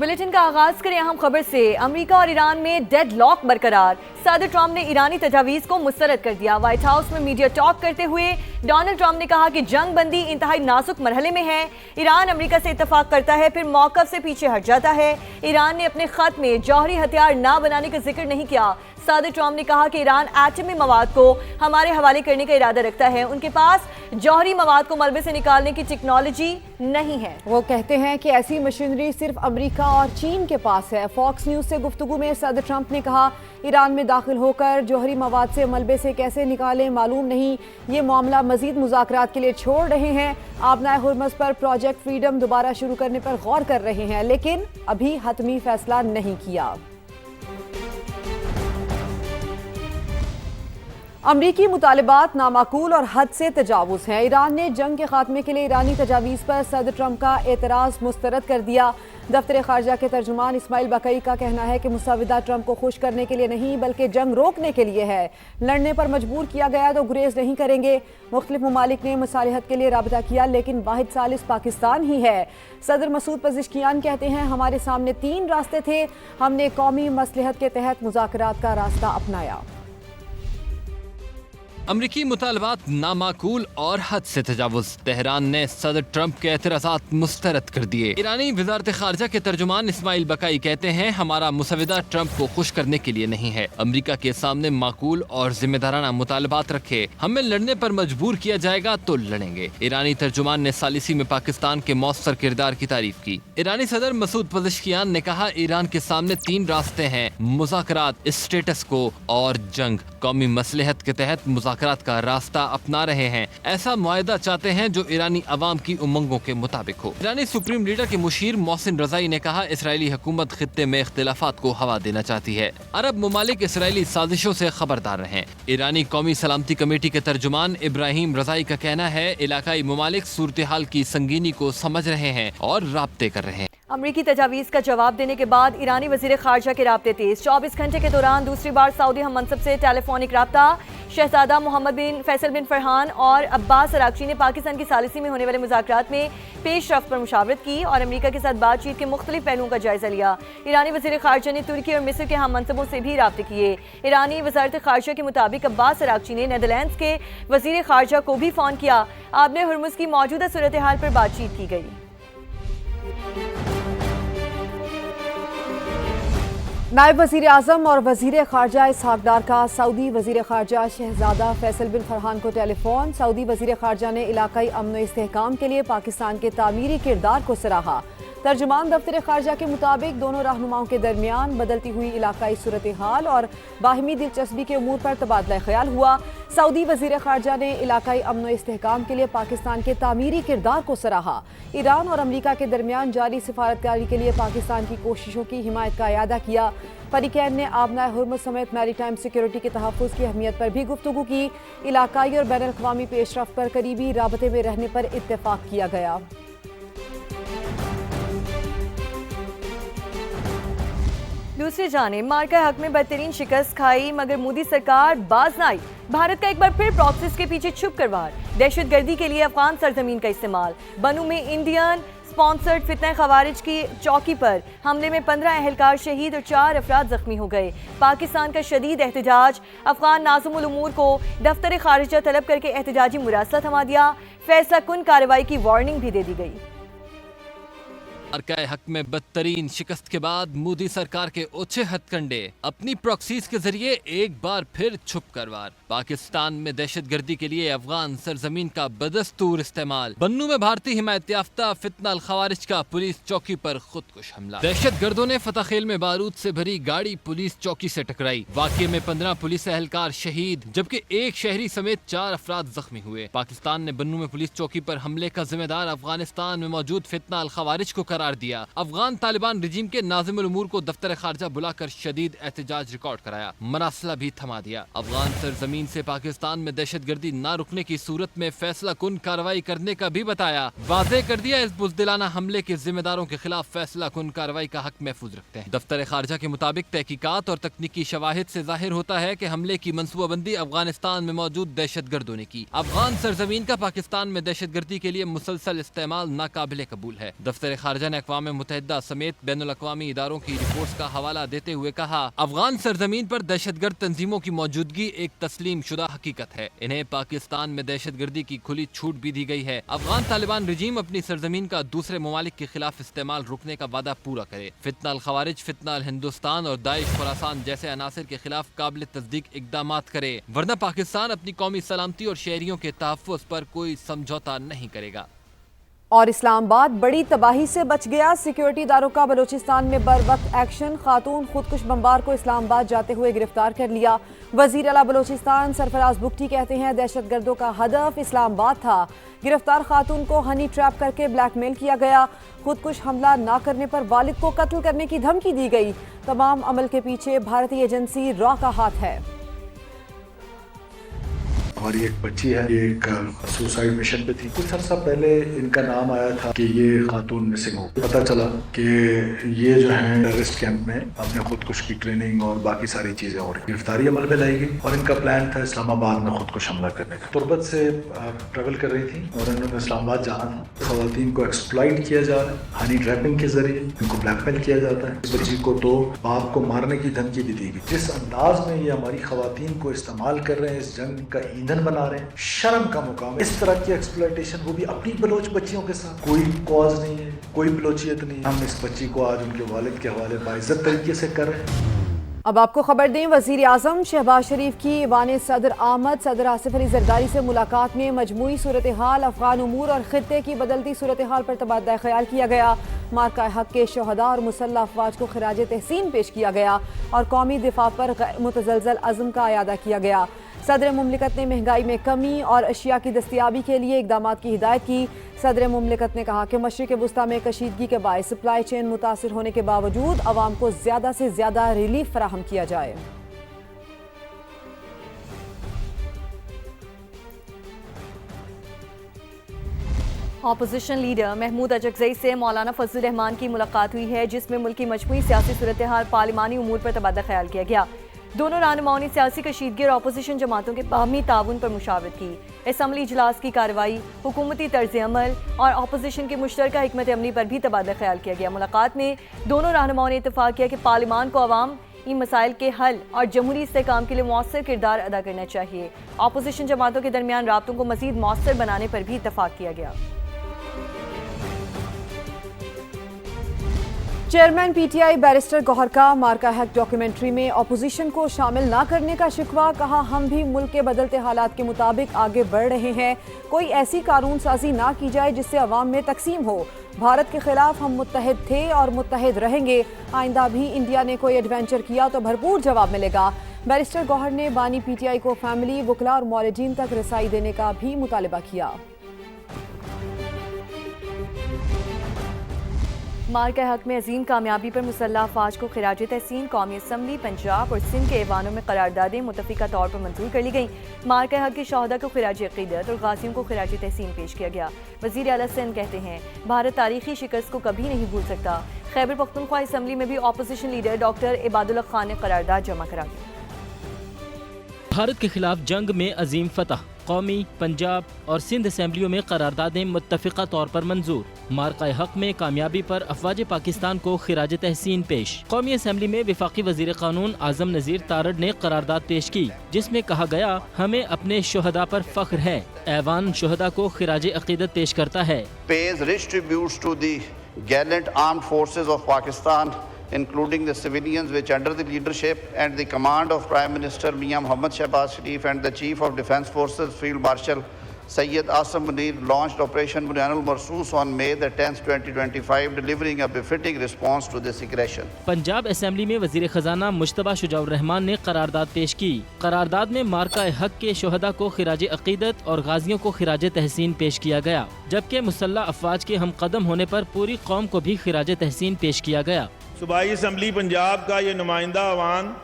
Bulletin का आगाज करें अहम खबर से। अमेरिका और ईरान में डेड लॉक बरकरार। सदर ट्रंप ने ईरानी तजावीज़ को मुस्तरद कर दिया। व्हाइट हाउस में मीडिया टॉक करते हुए डोनाल्ड ट्रंप ने कहा कि जंग बंदी इंतहाई नाजुक मरहले में है। ईरान अमेरिका से इत्तफाक करता है फिर मौक़िफ़ से पीछे हट जाता है। ईरान ने अपने खत में जौहरी हथियार ना बनाने का जिक्र नहीं किया। सदर ट्रंप ने कहा कि ईरान एटमी मवाद को हमारे हवाले करने का इरादा रखता है। उनके पास जौहरी मवाद को मलबे से निकालने की टेक्नोलॉजी नहीं है। वो कहते हैं कि ऐसी मशीनरी सिर्फ अमेरिका और चीन के पास है। फॉक्स न्यूज़ से गुफ्तगू में सदर ट्रंप ने कहा, ईरान में दाखिल होकर जौहरी मवाद से मलबे से कैसे निकालें मालूम नहीं। ये मामला मजीद मुज़ाकरात के लिए छोड़ रहे हैं। आबनाए हुर्मज़ पर प्रोजेक्ट फ्रीडम दोबारा शुरू करने पर गौर कर रहे हैं, लेकिन अभी हतमी फैसला नहीं किया। अमरीकी मुतालिबात नामाकूल और हद से तजावुज़ हैं। ईरान ने जंग के खात्मे के लिए ईरानी तजावीज़ पर सदर ट्रंप का एतराज़ मुस्तरद कर दिया। दफ्तर ख़ारजा के तर्जुमान इस्माइल बकई का कहना है कि मुसव्विदा ट्रंप को खुश करने के लिए नहीं बल्कि जंग रोकने के लिए है। लड़ने पर मजबूर किया गया तो गुरेज नहीं करेंगे। मुख्तलिफ ममालिक ने मसालिहत के लिए राबता किया, लेकिन वाहिद सालिस पाकिस्तान ही है। सदर मसूद पज़िश्कियान कहते हैं, हमारे सामने 3 रास्ते थे, हमने कौमी मसलहत के तहत मुज़ाकरात का रास्ता अपनाया। अमरीकी मुतालबात नामाकूल और हद से तजावुज़। तेहरान ने सदर ट्रंप के एतराज़ात मुस्तरद कर दिए। ईरानी वज़ारत ख़ारजा के तर्जुमान इस्माइल बकाई कहते हैं, हमारा मुसव्विदा ट्रंप को खुश करने के लिए नहीं है। अमरीका के सामने माकूल और जिम्मेदाराना मुतालबात रखे, हमें लड़ने पर मजबूर किया जाएगा तो लड़ेंगे। ईरानी तर्जुमान ने सालिसी में पाकिस्तान के मौसर किरदार की तारीफ की। ईरानी सदर मसूद पज़िश्कियान ने कहा, ईरान के सामने 3 रास्ते हैं, मुज़ाकरात, स्टेटस को और जंग। कौमी मसलहत के तहत मुज़ाकरात का रास्ता अपना रहे हैं। ऐसा मुआहदा चाहते हैं जो ईरानी अवाम की उमंगों के मुताबिक हो। ईरानी सुप्रीम लीडर के मुशीर मोहसिन रज़ाई ने कहा, इसराइली हुकूमत खित्ते में इख्तिलाफात को हवा देना चाहती है। अरब मुमालिक इसराइली साजिशों से खबरदार रहें। ईरानी कौमी सलामती कमेटी के तर्जुमान इब्राहिम रज़ाई का कहना है, इलाकाई मुमालिक सूरत हाल की संगीनी को समझ रहे हैं और राब्ते कर रहे हैं। अमरीकी तजावीज़ का जवाब देने के बाद ईरानी वज़ीर ख़ारजा के राब्ते तेज। 24 घंटे के दौरान दूसरी बार सऊदी हम मनसब से टेलीफोनिक राब्ता। शहजादा मोहम्मद बिन फैसल बिन फरहान और अब्बास अरागची ने पाकिस्तान की सालिसी में होने वाले मुज़ाकरात में पेशरफ्त पर मुशावरत की और अमरीका के साथ बातचीत के मुख्तलिफ पहलुओं का जायजा लिया। ईरानी वज़ीर ख़ारजा ने तुर्की और मिस्र के हम मनसबों से भी राब्ते किए। ईरानी वज़ारत ख़ारजा के मुताबिक अब्बास अरागची ने नीदरलैंड्स के वज़ीर ख़ारजा को भी फ़ोन किया। आबने हुर्मुज़ की मौजूदा सूरत हाल पर बातचीत की गई। नायब वज़ीर आज़म और वज़ीर ख़ारजा इसहाक़ डार का सऊदी वज़ीर ख़ारजा शहजादा फैसल बिन फरहान को टेलीफोन। सऊदी वज़ीर ख़ारजा ने इलाकाई अमन व इस्तेहकाम के लिए पाकिस्तान के तामीरी किरदार को सराहा। तर्जुमान दफ्तर ख़ारजा के मुताबिक दोनों रहनुमाओं के दरमियान बदलती हुई इलाकाई सूरत हाल और बाहिमी दिलचस्पी के उमूर पर तबादला ख्याल हुआ। सऊदी वज़ीर ख़ारजा ने इलाकाई अमन व इस्तेहकाम के लिए पाकिस्तान के तामीरी किरदार को सराहा। ईरान और अमरीका के दरमियान जारी सिफारतकारी के लिए पाकिस्तान की कोशिशों की हिमायत का इयादा किया। फरीकैन ने आबनाए हुर्मुज़ समेत मैरीटाइम सिक्योरिटी के तहफ़्फ़ुज़ की अहमियत पर भी गुफ्तगू की। इलाकाई और बैनुल अक़वामी पेशरफ़्त पर करीबी राबते में रहने पर इत्तेफ़ाक़ किया गया। दूसरी जानिब मार्का हक में बदतरीन शिकस्त खाई मगर मोदी सरकार बाज न आई। भारत का एक बार फिर प्रॉक्सीज के पीछे छुप कर वार। दहशतगर्दी के लिए अफगान सरजमीन का इस्तेमाल। बनू में इंडियन स्पॉन्सर्ड फितना खवारिज की चौकी पर हमले में 15 अहलकार शहीद और 4 अफराद जख्मी हो गए। पाकिस्तान का शदीद एहतजाज। अफगान नाज़िमुल उमूर को दफ्तर ख़ारिजा तलब करके एहतजाजी मुरासला थमा दिया। फैसला कुन कार्रवाई की वार्निंग भी दे दी गई। मार्का हक में बदतरीन शिकस्त के बाद मोदी सरकार के ओछे हथकंडे अपनी प्रॉक्सीज के जरिए एक बार फिर छुप कर वार। पाकिस्तान में दहशतगर्दी के लिए अफगान सरजमीन का बदस्तूर इस्तेमाल। बन्नू में भारतीय हिमायत याफ्ता फितना खवारिज का पुलिस चौकी पर खुदकुश हमला। दहशतगर्दों ने फतेखेल में बारूद से भरी गाड़ी पुलिस चौकी से टकराई। वाक़ये में 15 पुलिस एहलकार शहीद जबकि एक शहरी समेत 4 अफराद जख्मी हुए। पाकिस्तान ने बन्नू में पुलिस चौकी पर हमले का जिम्मेदार अफगानिस्तान में मौजूद फितना खवारिज को करार दिया। अफगान तालिबान रिजीम के नाज़िमुल उमूर को दफ्तर ख़ारजा बुलाकर शदीद एहतजाज रिकॉर्ड कराया। मरासला भी थमा दिया। अफगान सरजमीन से पाकिस्तान में दहशतगर्दी न रुकने की सूरत में फैसला कुन कार्रवाई करने का भी बताया। वाज़ेह कर दिया, इस बुज़दिलाना हमले के जिम्मेदारों के खिलाफ फैसला कुन कार्रवाई का हक महफूज रखते हैं। दफ्तर ख़ारजा के मुताबिक तहकीकात और तकनीकी शवाहिद से जाहिर होता है कि हमले की मनसूबाबंदी अफगानिस्तान में मौजूद दहशतगर्दों ने की। अफगान सरजमीन का पाकिस्तान में दहशतगर्दी के लिए मुसलसल इस्तेमाल नाकाबिले कबूल है। दफ्तर ख़ारजा ने अक़वाम मुत्तहिदा समेत बैनुल अक़वामी इदारों की रिपोर्ट्स का हवाला देते हुए कहा, अफगान सरजमीन पर दहशतगर्द तंजीमों की मौजूदगी एक तस्लीम शुदा हकीकत है। इन्हें पाकिस्तान में दहशतगर्दी की खुली छूट भी दी गई है। अफगान तालिबान रजीम अपनी सरजमीन का दूसरे ममालिक के खिलाफ इस्तेमाल रुकने का वादा पूरा करे। फितना अल खवारिज, फितना अल हिंदुस्तान और दाइश खुरासान जैसे अनासर के खिलाफ काबिल तस्दीक इक़दामात करे, वरना पाकिस्तान अपनी कौमी सलामती और शहरियों के तहफ़्फ़ुज़ पर कोई समझौता नहीं करेगा। और इस्लामाबाद बड़ी तबाही से बच गया। सिक्योरिटी इदारों का बलूचिस्तान में बर वक्त एक्शन। खातून खुदकुश बमबार को इस्लामाबाद जाते हुए गिरफ्तार कर लिया। वज़ीर आला बलूचिस्तान सरफराज बुगटी कहते हैं दहशतगर्दों का हदफ इस्लामाबाद था। गिरफ्तार खातून को हनी ट्रैप करके ब्लैकमेल किया गया। खुदकुश हमला ना करने पर वालिद को कत्ल करने की धमकी दी गई। तमाम अमल के पीछे भारतीय एजेंसी रॉ का हाथ है। हमारी एक बच्ची है, ये एक सुसाइड मिशन पे थी। कुछ अर्सा पहले इनका नाम आया था कि ये खातून मिसिंग हो। पता चला कि ये जो है टेररिस्ट कैंप में अपने खुदकुश की ट्रेनिंग और बाकी सारी चीजें हो रही। गिरफ्तारी अमल में लाई गई और इनका प्लान था इस्लामाबाद में खुदकुश हमला करने का। तुर्बत से ट्रेवल कर रही थी और इन्होंने इस्लामाबाद जाना था। खवातीन को एक्सप्लॉइट किया जा रहा है, हनी ट्रैपिंग के जरिए इनको ब्लैकमेल किया जाता है। इस बच्ची को तो बाप को मारने की धमकी भी दी गई। जिस अंदाज में ये हमारी खवातीन को इस्तेमाल कर रहे हैं, इस जंग का ईंधन बना रहे हैं, शर्म का मुकाम है। इस तरह की एक्सप्लॉयटेशन, वो भी अपनी बलोच बच्चियों के साथ। कोई कॉज नहीं है, कोई बलोचियत नहीं है। हम इस बच्ची को आज उनके वालिद के हवाले बाइज्जत तरीके से कर रहे हैं। अब आपको खबर दें, वज़ीर आज़म शहबाज शरीफ की ईवान सदर आमद सदर आसिफ अली जरदारी से मुलाकात में मजमूई सूरत हाल, अफगान उमूर और खित्ते की बदलती सूरत हाल पर तबादला ख्याल किया गया। मार्का हक के शहदा और मुसल्लह अफवाज को खिराज तहसीन पेश किया गया और कौमी दिफा पर गैर मुतज़लज़ल अज़्म का अयादा किया गया। सदर मुमलिकत ने महंगाई में कमी और अशिया की दस्तियाबी के लिए इक़दामात की हिदायत की। सदर मुमलिकत ने कहा कि मशरिक़ वुस्ता में कशीदगी के बायस सप्लाई चेन मुतासिर होने के बावजूद अवाम को ज़्यादा से ज़्यादा रिलीफ फराहम किया जाए। अपोजिशन लीडर महमूद अजगज़ई से मौलाना फजलुर रहमान की मुलाकात हुई है, जिसमें मुल्क की मजमूई सियासी सूरत हाल, पार्लिमानी उमूर पर तबादला ख्याल किया गया। दोनों रहनुमाओं ने सियासी कशीदगी और अपोजिशन जमातों के बाहमी ताउन पर मुशावरत की। असम्बली इजलास की कार्रवाई, हुकूमती तर्ज अमल और अपोजिशन की मुश्तरका हिकमत अमली पर भी तबादला ख्याल किया गया। मुलाकात में दोनों रहनुमाओं ने इत्तफाक किया कि पार्लिमान को अवाम इन मसाइल के हल और जमहूरी इस्तेहकाम के लिए मौसर किरदार अदा करना चाहिए। अपोजिशन जमातों के दरमियान राब्तों को मज़ीद मौसर बनाने पर भी इत्तफाक किया गया। चेयरमैन पीटीआई बैरिस्टर गौहर का मार्का हक डॉक्यूमेंट्री में अपोजिशन को शामिल ना करने का शिकवा। कहा, हम भी मुल्क के बदलते हालात के मुताबिक आगे बढ़ रहे हैं। कोई ऐसी कानून साजी ना की जाए जिससे अवाम में तकसीम हो। भारत के खिलाफ हम मुत्तहिद थे और मुत्तहिद रहेंगे। आइंदा भी इंडिया ने कोई एडवेंचर किया तो भरपूर जवाब मिलेगा। बैरिस्टर गौहर ने बानी पीटीआई को फैमिली, वकला और मौलजीन तक रसाई देने का भी मुतालबा किया। मार्का हक में अजीम कामयाबी पर मुसल्लह अफवाज को खिराज तहसीन कौमी असम्बली पंजाब और सिंध के ऐवानों में करारदादें मुतफ़िका तौर पर मंजूर कर ली गई। मार्का हक के शहदा को खिराज अक़ीदत और गाजियों को खिराज तहसीन पेश किया गया। वज़ीर आला सिंध कहते हैं भारत तारीखी शिकस्त को कभी नहीं भूल सकता। खैबर पख्तूनख्वा असम्बली में भी opposition leader doctor Ibadullah Khan ने करारदाद जमा करा दी। भारत के खिलाफ जंग में अजीम फतह, कौमी, पंजाब और सिंध असम्बलियों में करारदादें मुत्तफ़िका तौर पर मंजूर। मार्का हक में कामयाबी पर अफवाज पाकिस्तान को खिराज तहसीन पेश। कौमी असम्बली में वफाकी वज़ीर क़ानून आज़म नज़ीर तारड़ ने करारदाद पेश की, जिसमें कहा गया हमें अपने शोहदा पर फ़ख्र है। ऐवान शोहदा को खिराज अक़ीदत पेश करता है। Pays rich tributes to the gallant armed forces of Pakistan, including the civilians which under the leadership and the command of Prime Minister Mian Mohammad Shehbaz Sharif and the Chief of Defence Forces Field Marshal Sayyid Asim Munir launched Operation Bunyanul Marsus on May the 10th, 2025, delivering a befitting response to this aggression. Punjab assembly में वज़ीर ख़जाना मुश्तबा शुजाउर रहमान ने करारदाद पेश की। करारदाद में मार्का हक के शोहदा को खिराज अक़ीदत और गाजियों को खिराज तहसीन पेश किया गया, जबकि मुसल्लह अफवाज के हम कदम होने पर पूरी कौम को भी खिराज तहसीन पेश किया गया। सूबाई असम्बली पंजाब का ये नुमाइंदा अवान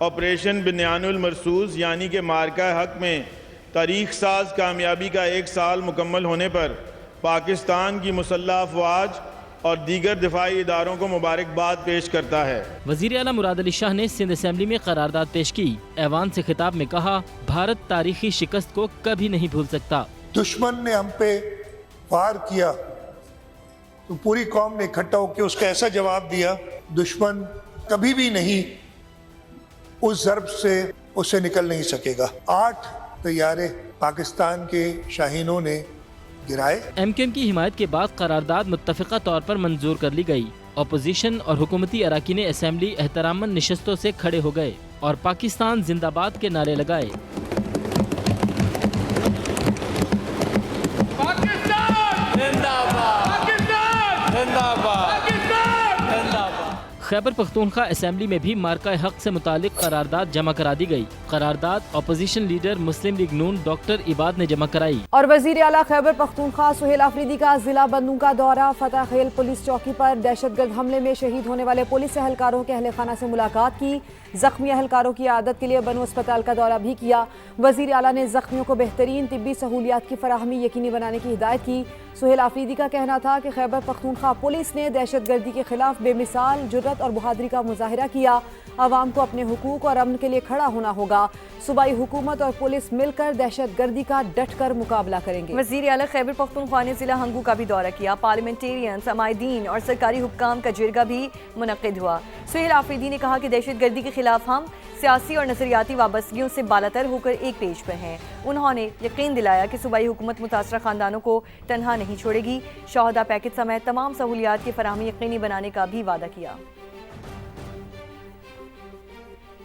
ऑपरेशन बुनियानुल मरसूस यानी कि मार्का हक में तारीख साज कामयाबी का 1 साल मुकम्मल होने पर पाकिस्तान की मुसल्लह अफवाज और दीगर दिफाई इदारों को मुबारकबाद पेश करता है। वज़ीर आला मुराद अली शाह ने सिंध असम्बली में करारदाद पेश की। ऐवान से खिताब में कहा, भारत तारीखी शिकस्त को कभी नहीं भूल सकता। दुश्मन ने हम पे वार किया, तो पूरी कौम ने इकट्ठा होकर उसका ऐसा जवाब दिया, दुश्मन कभी भी नहीं उस ज़र्ब से उससे निकल नहीं सकेगा। 8 तैयारे पाकिस्तान के शाहीनों ने गिराए। एमक्यूएम की हिमायत के बाद करारदाद मुत्तफ़िक़ा तौर पर मंजूर कर ली गई। अपोजिशन और हुकूमती अराकीन असेंबली एहतरामन नशस्तों से खड़े हो गए और पाकिस्तान जिंदाबाद के नारे लगाए। खैबर पख्तूनख्वा असेंबली में भी मार्का हक से मुतालिक करारदाद जमा करा दी गई। करारदाद अपोजिशन लीडर मुस्लिम लीग नून डॉक्टर इबाद ने जमा कराई। और वजीर आला खैबर पख्तूनख्वा सुहेल आफरीदी का जिला बंदूं का दौरा, फतह खेल पुलिस चौकी पर दहशतगर्द हमले में शहीद होने वाले पुलिस एहलकारों के अहल खाना से मुलाकात की। जख्मी एहलकारों की आदत के लिए बनू अस्पताल का दौरा भी किया। वजीर आला ने जख्मियों को बेहतरीन तिब्बी सहूलियात की फराहमी यकीनी बनाने की हिदायत की। सुहेल आफरीदी का कहना था कि खैबर पख्तूनख्वा पुलिस ने दहशतगर्दी के खिलाफ बेमिसाल जुर्रत और बहादुरी का मुजाहिरा किया। आवाम को अपने हुकूक और अमन के लिए खड़ा होना होगा। सूबाई हुकूमत और पुलिस मिलकर दहशतगर्दी का डटकर मुकाबला करेंगे। वज़ीर आला खैबर पख्तूनख्वा ने जिला हंगू का भी दौरा किया। पार्लियामेंटेरियन, समाइदीन और सरकारी हुक्काम का जिरगा भी मुनक्किद हुआ। सुहेल आफरीदी ने कहा कि दहशतगर्दी के खिलाफ हम सियासी और नजरियाती वाबस्तगियों से बालातर होकर एक पेज पर हैं। उन्होंने यकीन दिलाया कि सूबाई हुकूमत मुतासरा खानदानों को तनहा नहीं छोड़ेगी। शोहदा पैकेज समेत तमाम सहूलियात की फराहमी यकीनी बनाने का भी वादा किया।